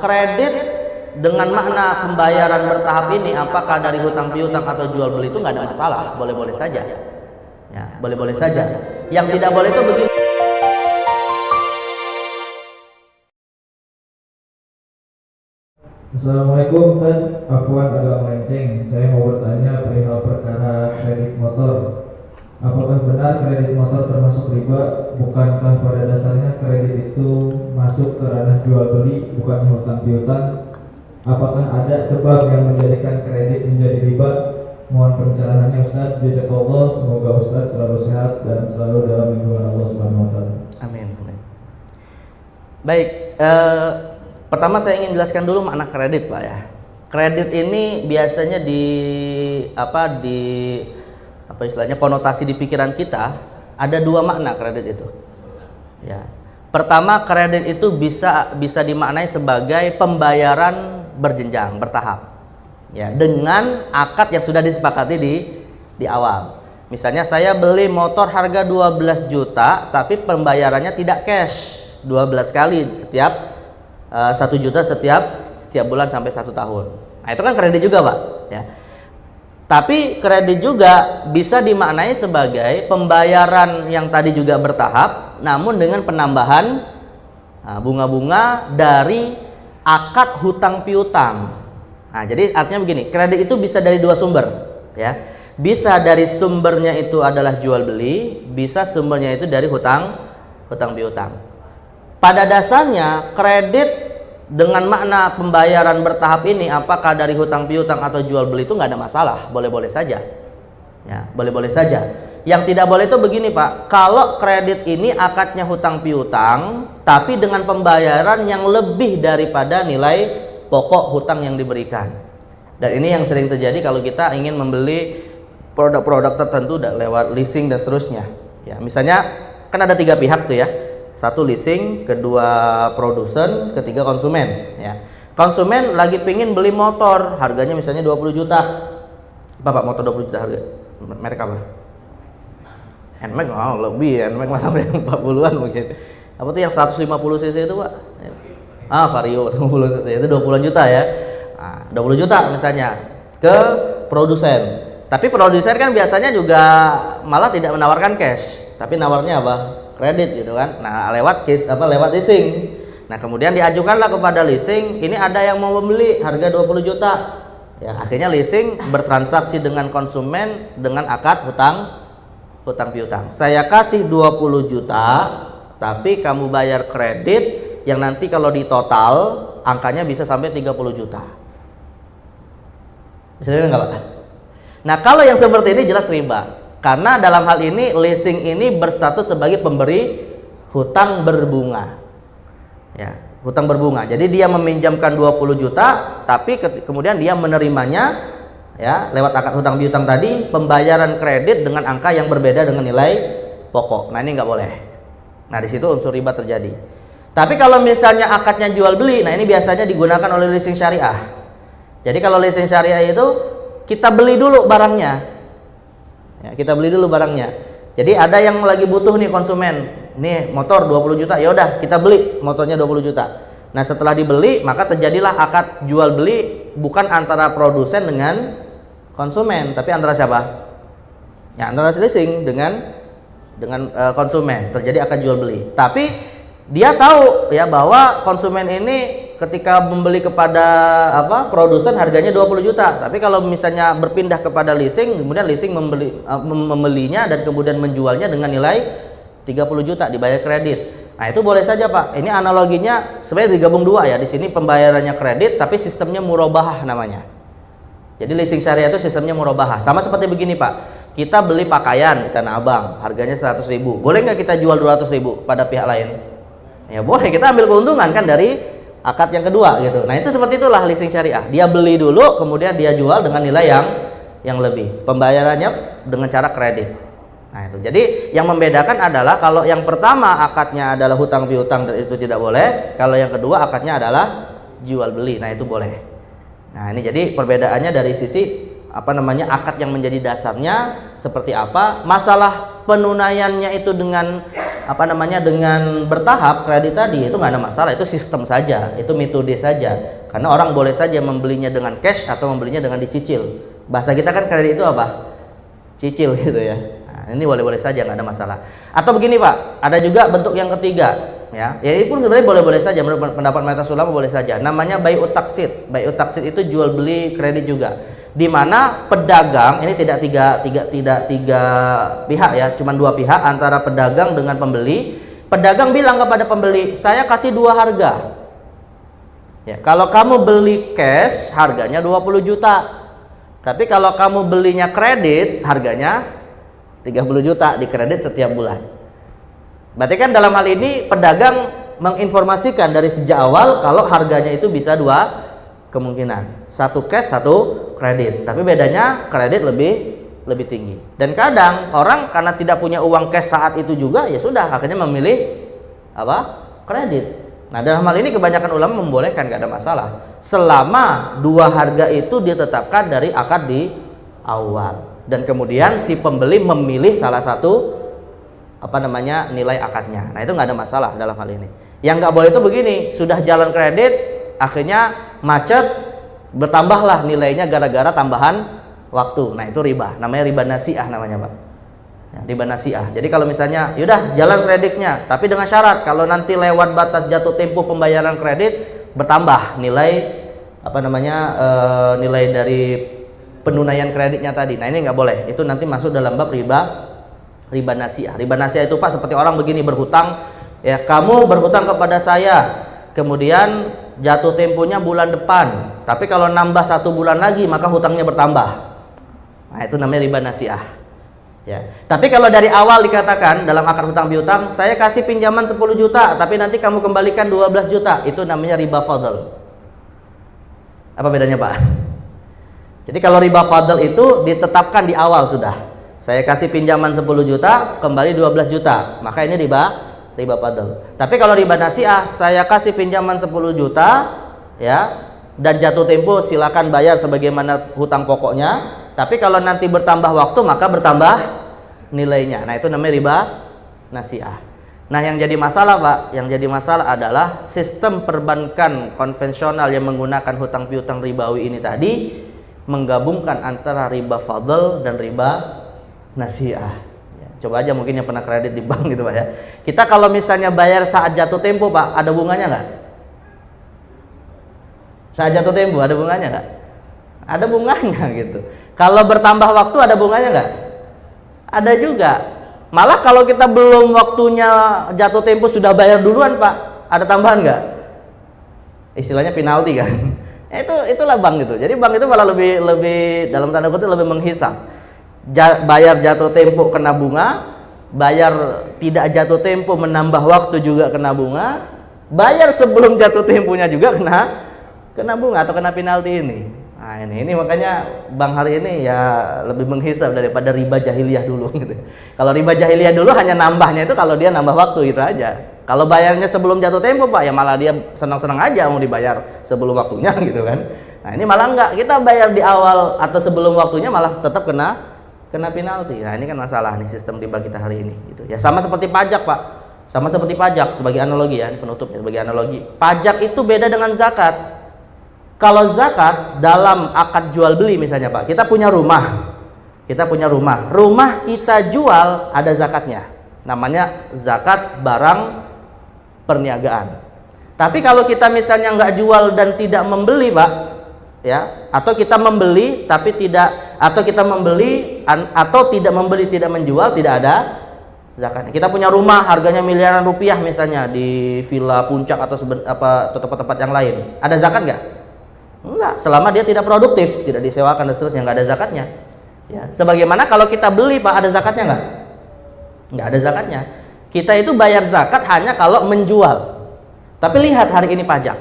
kredit dengan makna pembayaran bertahap ini, apakah dari hutang piutang atau jual beli, itu nggak ada masalah, boleh-boleh saja. Ya, boleh-boleh saja. Yang tidak boleh itu begini. Assalamualaikum, Ustaz. Afwan agak melenceng. Saya mau bertanya perihal perkara kredit motor. Apakah benar kredit motor termasuk riba? Bukankah pada dasarnya kredit itu masuk ke ranah jual beli, bukannya hutang piutang? Apakah ada sebab yang menjadikan kredit menjadi riba? Mohon pencerahannya, Ustaz. Jazakallah. Semoga Ustaz selalu sehat dan selalu dalam lindungan Allah Subhanahu wa taala. Amin. Baik, pertama saya ingin jelaskan dulu makna kredit, Pak ya. Kredit ini biasanya istilahnya konotasi di pikiran kita ada dua makna kredit itu. Ya. Pertama, kredit itu bisa dimaknai sebagai pembayaran berjenjang, bertahap. Ya, dengan akad yang sudah disepakati di awal. Misalnya saya beli motor harga 12 juta tapi pembayarannya tidak cash 12 kali setiap 1 juta setiap bulan sampai 1 tahun. Nah, itu kan kredit juga, Pak, ya. Tapi kredit juga bisa dimaknai sebagai pembayaran yang tadi juga bertahap, namun dengan penambahan bunga-bunga dari akad hutang piutang. Nah, jadi artinya begini, kredit itu bisa dari dua sumber, ya. Bisa dari sumbernya itu adalah jual beli, bisa sumbernya itu dari hutang piutang. Pada dasarnya kredit dengan makna pembayaran bertahap ini, apakah dari hutang piutang atau jual beli, itu nggak ada masalah, boleh-boleh saja. Ya, boleh-boleh saja. Yang tidak boleh itu begini, Pak. Kalau kredit ini akadnya hutang piutang, tapi dengan pembayaran yang lebih daripada nilai pokok hutang yang diberikan. Dan ini yang sering terjadi kalau kita ingin membeli produk-produk tertentu lewat leasing dan seterusnya. Ya, misalnya kan ada 3 pihak tuh ya. 1 leasing, kedua produsen, ketiga konsumen. Ya. Konsumen lagi pingin beli motor, harganya misalnya 20 juta. Apa Pak, motor 20 juta harga? Merek apa? NMAX, lebih, NMAX sampai 40-an mungkin. Apa tuh yang 150 cc itu, Pak? Vario 50 cc itu 20 juta ya. Nah, 20 juta misalnya ke produsen. Tapi produsen kan biasanya juga malah tidak menawarkan cash, tapi nawarnya apa? Kredit gitu kan. Nah, lewat leasing. Nah, kemudian diajukanlah kepada leasing, ini ada yang mau membeli harga 20 juta. Ya, akhirnya leasing bertransaksi dengan konsumen dengan akad hutang piutang. Saya kasih 20 juta, tapi kamu bayar kredit yang nanti kalau di total angkanya bisa sampai 30 juta. Bisa enggak, Pak? Nah, kalau yang seperti ini jelas riba. Karena dalam hal ini leasing ini berstatus sebagai pemberi hutang berbunga. Ya, hutang berbunga. Jadi dia meminjamkan 20 juta tapi kemudian dia menerimanya ya lewat akad hutang piutang tadi, pembayaran kredit dengan angka yang berbeda dengan nilai pokok. Nah, ini nggak boleh. Nah, di situ unsur riba terjadi. Tapi kalau misalnya akadnya jual beli, nah ini biasanya digunakan oleh leasing syariah. Jadi kalau leasing syariah itu kita beli dulu barangnya. Ya, kita beli dulu barangnya. Jadi ada yang lagi butuh nih konsumen, nih motor 20 juta, ya udah kita beli motornya 20 juta. Nah, setelah dibeli maka terjadilah akad jual beli bukan antara produsen dengan konsumen, tapi antara siapa? Ya, antara leasing dengan konsumen. Terjadi akad jual beli. Tapi dia tahu ya bahwa konsumen ini ketika membeli kepada produsen harganya 20 juta. Tapi kalau misalnya berpindah kepada leasing, kemudian leasing membelinya dan kemudian menjualnya dengan nilai 30 juta dibayar kredit. Nah, itu boleh saja, Pak. Ini analoginya sebenarnya digabung dua ya. Di sini pembayarannya kredit tapi sistemnya murabahah namanya. Jadi leasing syariah itu sistemnya murabahah. Sama seperti begini, Pak. Kita beli pakaian di Tanah Abang, harganya 100.000. Boleh nggak kita jual 200.000 pada pihak lain? Ya boleh, kita ambil keuntungan kan dari akad yang kedua gitu. Nah, itu seperti itulah leasing syariah. Dia beli dulu, kemudian dia jual dengan nilai yang lebih. Pembayarannya dengan cara kredit. Nah, itu. Jadi yang membedakan adalah kalau yang pertama akadnya adalah hutang piutang dan itu tidak boleh. Kalau yang kedua akadnya adalah jual beli. Nah, itu boleh. Nah, ini jadi perbedaannya dari sisi akad yang menjadi dasarnya seperti apa. Masalah penunaiannya itu dengan apa namanya, dengan bertahap kredit tadi itu nggak ada masalah, itu sistem saja, itu metode saja. Karena orang boleh saja membelinya dengan cash atau membelinya dengan dicicil. Bahasa kita kan kredit itu apa? Cicil gitu ya. Nah, ini boleh-boleh saja, nggak ada masalah. Atau begini Pak, ada juga bentuk yang ketiga, ya. Ya itu pun sebenarnya boleh-boleh saja, menurut pendapat mayoritas ulama boleh saja. Namanya bai'ut taksid. Bai'ut taksid itu jual beli kredit juga. Di mana pedagang ini tidak tiga pihak ya, cuma dua pihak antara pedagang dengan pembeli. Pedagang bilang kepada pembeli, saya kasih dua harga. Ya, kalau kamu beli cash harganya 20 juta. Tapi kalau kamu belinya kredit harganya 30 juta di kredit setiap bulan. Berarti kan dalam hal ini pedagang menginformasikan dari sejak awal kalau harganya itu bisa dua kemungkinan. Satu cash, satu kredit. Tapi bedanya kredit lebih tinggi. Dan kadang orang karena tidak punya uang cash saat itu juga, ya sudah akhirnya memilih apa? Kredit. Nah, dalam hal ini kebanyakan ulama membolehkan, nggak ada masalah selama dua harga itu ditetapkan dari akad di awal dan kemudian si pembeli memilih salah satu apa namanya nilai akadnya. Nah, itu nggak ada masalah dalam hal ini. Yang nggak boleh itu begini, sudah jalan kredit akhirnya macet, bertambahlah nilainya gara-gara tambahan waktu. Nah, itu riba, namanya riba nasi'ah namanya Pak ya, riba nasi'ah. Jadi kalau misalnya yaudah jalan kreditnya tapi dengan syarat kalau nanti lewat batas jatuh tempo pembayaran kredit bertambah nilai apa namanya nilai dari penunaian kreditnya tadi. Nah, ini nggak boleh, itu nanti masuk dalam bab riba nasi'ah. Riba nasi'ah itu Pak seperti orang begini berhutang ya, kamu berhutang kepada saya kemudian jatuh temponya bulan depan, tapi kalau nambah 1 bulan lagi maka hutangnya bertambah. Nah, itu namanya riba nasi'ah. Ya. Tapi kalau dari awal dikatakan dalam akad hutang piutang, saya kasih pinjaman 10 juta, tapi nanti kamu kembalikan 12 juta, itu namanya riba fadl. Apa bedanya Pak? Jadi kalau riba fadl itu ditetapkan di awal sudah. Saya kasih pinjaman 10 juta, kembali 12 juta, maka ini riba fadl. Tapi kalau riba nasi'ah, saya kasih pinjaman 10 juta, ya, dan jatuh tempo silakan bayar sebagaimana hutang pokoknya. Tapi kalau nanti bertambah waktu maka bertambah nilainya. Nah, itu namanya riba nasi'ah. Nah, yang jadi masalah Pak, yang jadi masalah adalah sistem perbankan konvensional yang menggunakan hutang piutang ribawi ini tadi menggabungkan antara riba fadl dan riba nasi'ah. Ya, coba aja mungkin yang pernah kredit di bank gitu Pak ya. Kita kalau misalnya bayar saat jatuh tempo Pak, ada bunganya nggak? Saat jatuh tempo ada bunganya nggak? Ada bunganya gitu. Kalau bertambah waktu ada bunganya nggak? Ada juga. Malah kalau kita belum waktunya jatuh tempo sudah bayar duluan Pak, ada tambahan nggak? Istilahnya penalti kan? Itulah bank gitu. Jadi bank itu malah lebih dalam tanda kutip lebih menghisap. Bayar jatuh tempo kena bunga, bayar tidak jatuh tempo menambah waktu juga kena bunga, bayar sebelum jatuh temponya juga kena bunga atau kena penalti ini. Nah, ini makanya bank hari ini ya lebih menghisap daripada riba jahiliyah dulu gitu. Kalau riba jahiliyah dulu hanya nambahnya itu kalau dia nambah waktu gitu aja. Kalau bayarnya sebelum jatuh tempo Pak, ya malah dia senang-senang aja mau dibayar sebelum waktunya gitu kan. Nah, ini malah enggak, kita bayar di awal atau sebelum waktunya malah tetap kena penalti. Nah, ini kan masalah nih sistem riba kita hari ini gitu. Ya sama seperti pajak Pak. Sama seperti pajak sebagai analogi ya, penutup ya, sebagai analogi. Pajak itu beda dengan zakat. Kalau zakat dalam akad jual beli misalnya Pak, kita punya rumah, rumah kita jual ada zakatnya, namanya zakat barang perniagaan. Tapi kalau kita misalnya nggak jual dan tidak membeli Pak, ya, atau kita membeli tapi tidak, atau kita membeli atau tidak membeli tidak menjual, tidak ada zakatnya. Kita punya rumah harganya miliaran rupiah misalnya di Villa Puncak atau tempat-tempat yang lain, ada zakat nggak? Enggak, selama dia tidak produktif, tidak disewakan dan seterusnya, nggak ada zakatnya. Ya, sebagaimana kalau kita beli Pak, ada zakatnya nggak? Nggak ada zakatnya. Kita itu bayar zakat hanya kalau menjual. Tapi lihat hari ini pajak.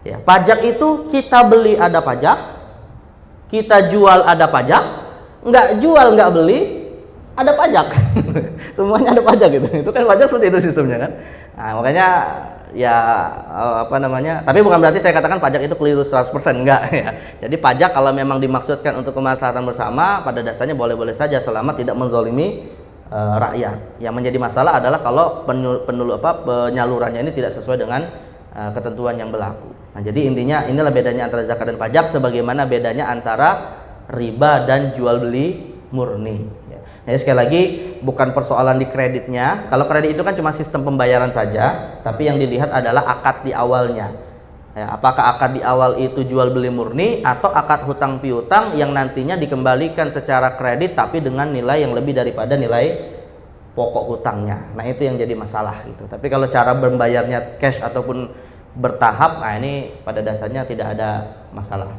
Ya, pajak itu kita beli ada pajak, kita jual ada pajak, nggak jual nggak beli ada pajak. Semuanya ada pajak gitu. Itu kan pajak seperti itu sistemnya kan. Nah, makanya ya apa namanya, tapi bukan berarti saya katakan pajak itu keliru 100%, enggak ya. Jadi pajak kalau memang dimaksudkan untuk kemaslahatan bersama pada dasarnya boleh-boleh saja selama tidak menzolimi rakyat. Yang menjadi masalah adalah kalau penyalurannya ini tidak sesuai dengan ketentuan yang berlaku. Nah, jadi intinya inilah bedanya antara zakat dan pajak, sebagaimana bedanya antara riba dan jual beli murni. Jadi sekali lagi, bukan persoalan di kreditnya. Kalau kredit itu kan cuma sistem pembayaran saja, tapi yang dilihat adalah akad di awalnya. Ya, apakah akad di awal itu jual beli murni atau akad hutang piutang yang nantinya dikembalikan secara kredit tapi dengan nilai yang lebih daripada nilai pokok hutangnya. Nah, itu yang jadi masalah gitu. Tapi kalau cara membayarnya cash ataupun bertahap, nah ini pada dasarnya tidak ada masalah.